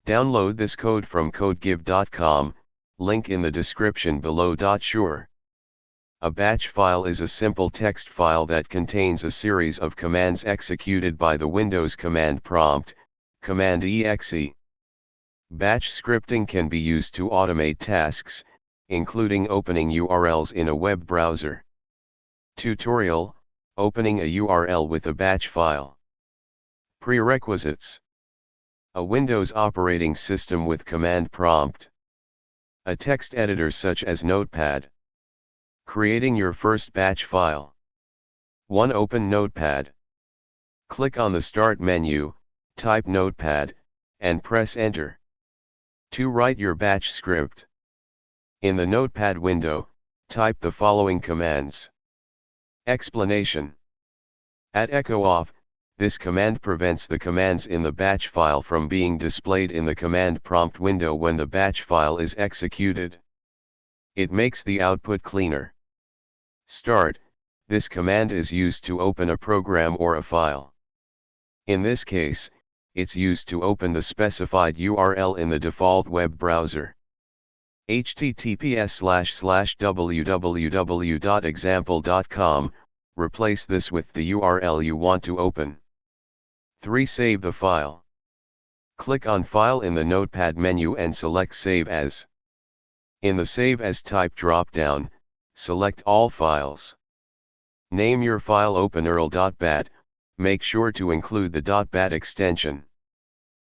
Download this code from codegive.com, link in the description below. Sure. A batch file is a simple text file that contains a series of commands executed by the Windows command prompt, cmd.exe. Batch scripting can be used to automate tasks, including opening URLs in a web browser. Tutorial: Opening a URL with a batch file. Prerequisites: a Windows operating system with command prompt. A text editor such as Notepad. Creating your first batch file. 1. Open Notepad. Click on the Start menu, type Notepad, and press Enter. 2. Write your batch script. In the Notepad window, type the following commands. Explanation: at echo off, this command prevents the commands in the batch file from being displayed in the command prompt window when the batch file is executed. It makes the output cleaner. Start: this command is used to open a program or a file. In this case, it's used to open the specified URL in the default web browser. https://www.example.com, replace this with the URL you want to open. 3. Save the file. Click on File in the Notepad menu and select Save As. In the Save As type drop-down, select All Files. Name your file openerl.bat, make sure to include the .bat extension.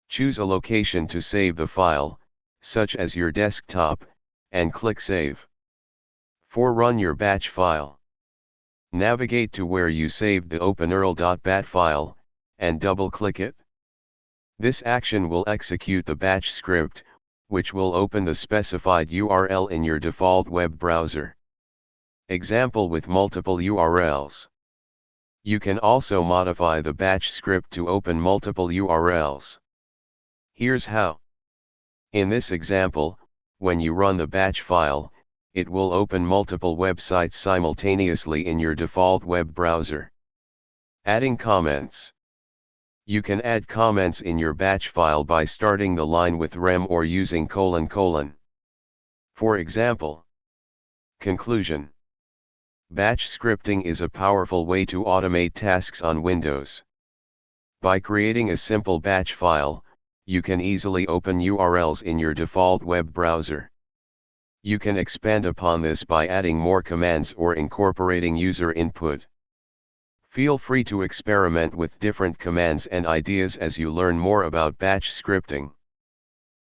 Choose a location to save the file, such as your desktop, and click Save. 4. Run your batch file. Navigate to where you saved the openerl.bat file, and double-click it. This action will execute the batch script, which will open the specified URL in your default web browser. Example with multiple URLs. You can also modify the batch script to open multiple URLs. Here's how. In this example, when you run the batch file, it will open multiple websites simultaneously in your default web browser. Adding comments. You can add comments in your batch file by starting the line with rem or using : For example. Conclusion. Batch scripting is a powerful way to automate tasks on Windows. By creating a simple batch file, you can easily open URLs in your default web browser. You can expand upon this by adding more commands or incorporating user input. Feel free to experiment with different commands and ideas as you learn more about batch scripting.